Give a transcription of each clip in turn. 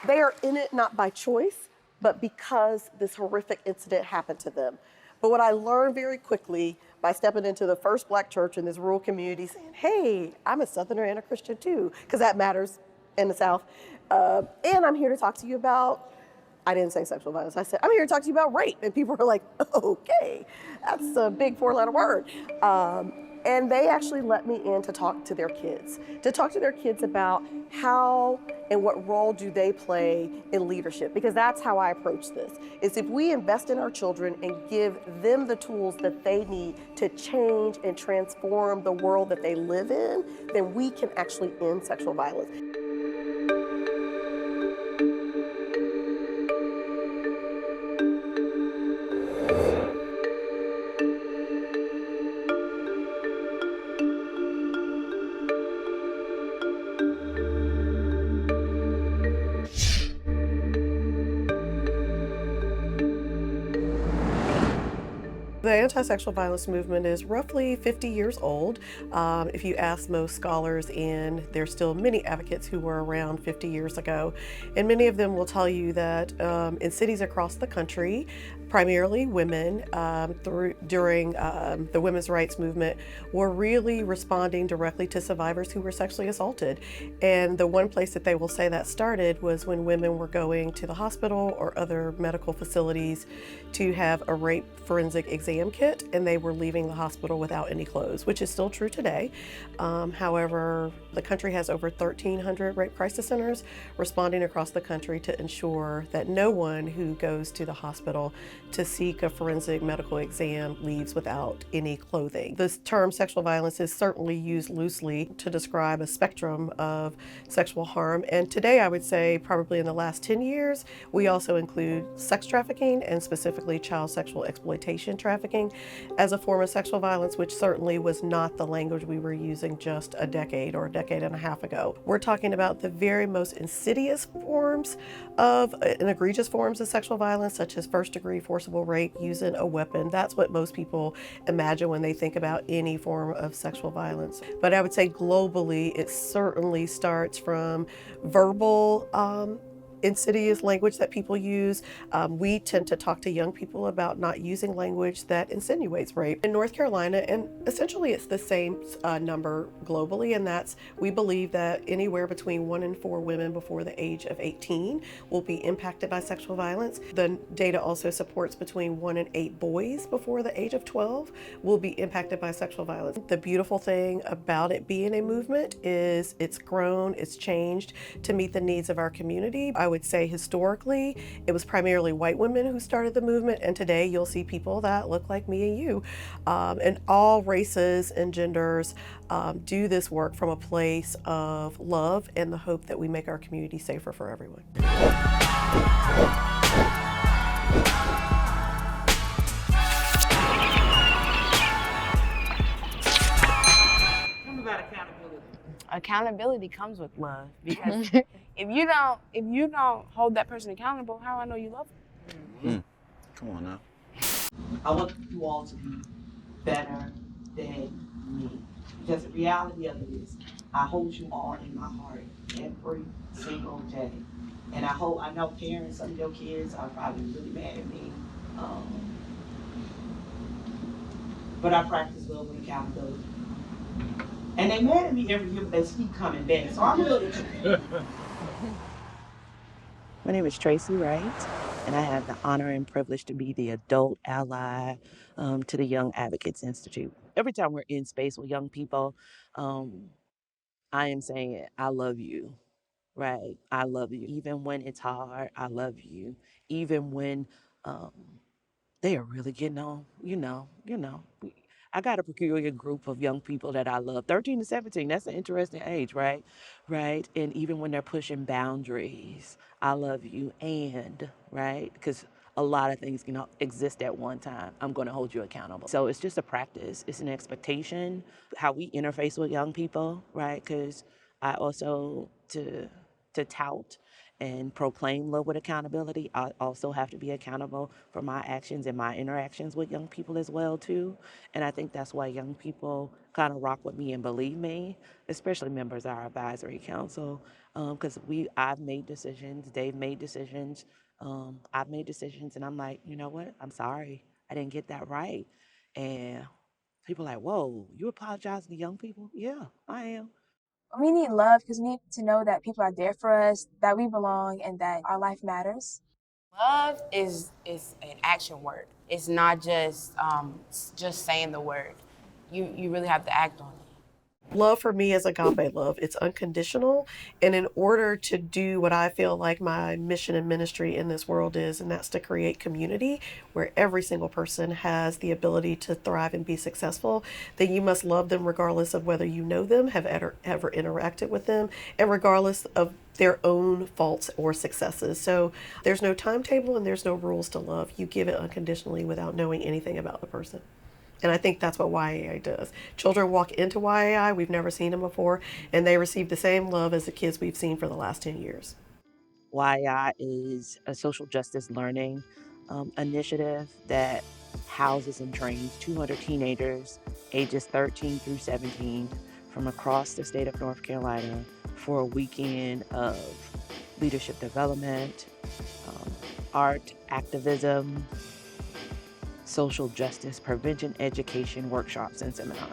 They are in it not by choice, but because this horrific incident happened to them. But what I learned very quickly by stepping into the first Black church in this rural community, saying, hey, I'm a Southerner and a Christian too, because that matters in the South. And I'm here to talk to you about, I didn't say sexual violence, I said, I'm here to talk to you about rape. And people were like, okay, that's a big 4-letter word. And they actually let me in to talk to their kids about how and what role do they play in leadership, because that's how I approach this, is if we invest in our children and give them the tools that they need to change and transform the world that they live in, then we can actually end sexual violence. The anti-sexual violence movement is roughly 50 years old. If you ask most scholars, and there's still many advocates who were around 50 years ago, and many of them will tell you that in cities across the country, primarily women, during the women's rights movement, were really responding directly to survivors who were sexually assaulted. And the one place that they will say that started was when women were going to the hospital or other medical facilities to have a rape forensic exam kit, and they were leaving the hospital without any clothes, which is still true today. However, the country has over 1,300 rape crisis centers responding across the country to ensure that no one who goes to the hospital to seek a forensic medical exam leaves without any clothing. This term sexual violence is certainly used loosely to describe a spectrum of sexual harm, and today I would say probably in the last 10 years we also include sex trafficking, and specifically child sexual exploitation trafficking, as a form of sexual violence, which certainly was not the language we were using just a decade or a decade and a half ago. We're talking about the very most insidious forms of and egregious forms of sexual violence, such as first-degree forcible rape using a weapon. That's what most people imagine when they think about any form of sexual violence. But I would say globally, it certainly starts from verbal insidious language that people use. We tend to talk to young people about not using language that insinuates rape. In North Carolina, and essentially it's the same number globally, and that's, we believe that anywhere between 1 in 4 women before the age of 18 will be impacted by sexual violence. The data also supports between 1 in 8 boys before the age of 12 will be impacted by sexual violence. The beautiful thing about it being a movement is it's grown, it's changed to meet the needs of our community. I would say historically, it was primarily white women who started the movement, and today you'll see people that look like me and you, and all races and genders do this work from a place of love and the hope that we make our community safer for everyone. Accountability comes with love, because if you don't hold that person accountable, how do I know you love them? Come on now. I want you all to be better than me, because the reality of it is, I hold you all in my heart every single day, and I know parents, some of your kids are probably really mad at me, but I practice love and accountability. And they mad at me every year, but they keep coming back. So I'm a little. My name is Tracy Wright, and I have the honor and privilege to be the adult ally to the Young Advocates Institute. Every time we're in space with young people, I am saying, I love you, right? I love you. Even when it's hard, I love you. Even when they are really getting on, I got a peculiar group of young people that I love. 13 to 17, that's an interesting age, right? Right? And even when they're pushing boundaries, I love you. And, right? Because a lot of things can exist at one time. I'm going to hold you accountable. So it's just a practice. It's an expectation, how we interface with young people, right? Because I also, to to tout and proclaim love with accountability, I also have to be accountable for my actions and my interactions with young people as well too. And I think that's why young people kind of rock with me and believe me, especially members of our advisory council, because I've made decisions, they've made decisions, I've made decisions, and I'm like, you know what? I'm sorry, I didn't get that right. And people are like, whoa, you apologize to young people? Yeah, I am. We need love because we need to know that people are there for us, that we belong, and that our life matters. Love is an action word. It's not just saying the word. You really have to act on it. Love for me is agape love. It's unconditional. And in order to do what I feel like my mission and ministry in this world is, and that's to create community where every single person has the ability to thrive and be successful, then you must love them regardless of whether you know them, have ever interacted with them, and regardless of their own faults or successes. So there's no timetable and there's no rules to love. You give it unconditionally without knowing anything about the person. And I think that's what YAI does. Children walk into YAI, we've never seen them before, and they receive the same love as the kids we've seen for the last 10 years. YI is a social justice learning initiative that houses and trains 200 teenagers ages 13 through 17 from across the state of North Carolina for a weekend of leadership development, art, activism, social justice, prevention, education, workshops, and seminars.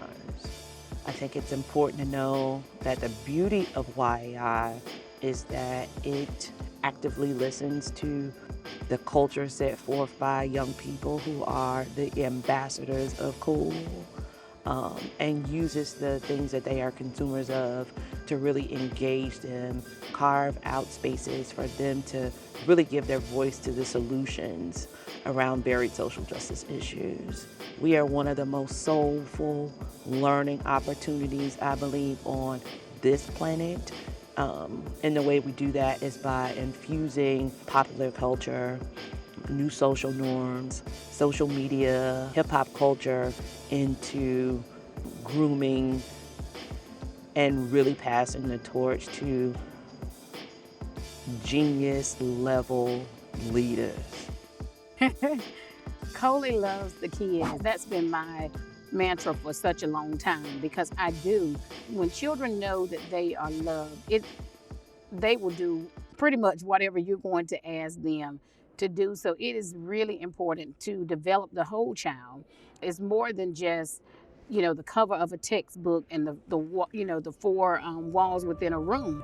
I think it's important to know that the beauty of YAI is that it actively listens to the culture set forth by young people who are the ambassadors of cool, and uses the things that they are consumers of to really engage them, carve out spaces for them to really give their voice to the solutions around buried social justice issues. We are one of the most soulful learning opportunities, I believe, on this planet. And the way we do that is by infusing popular culture, new social norms, social media, hip hop culture into grooming and really passing the torch to genius level leaders. Coley loves the kids. That's been my mantra for such a long time because I do. When children know that they are loved, they will do pretty much whatever you're going to ask them to do. So it is really important to develop the whole child. It's more than just the cover of a textbook and the four walls within a room.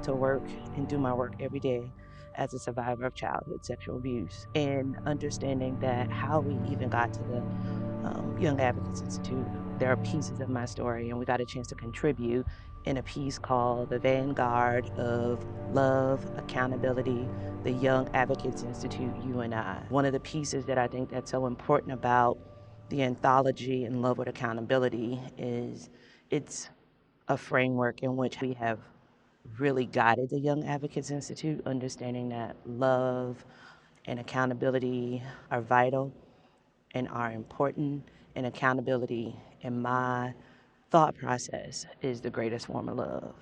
To work and do my work every day as a survivor of childhood sexual abuse, and understanding that how we even got to the Young Advocates Institute. There are pieces of my story, and we got a chance to contribute in a piece called The Vanguard of Love, Accountability, the Young Advocates Institute, You and I. One of the pieces that I think that's so important about the anthology and Love with Accountability is it's a framework in which we have really guided the Young Advocates Institute, understanding that love and accountability are vital and are important, and accountability, in my thought process, is the greatest form of love.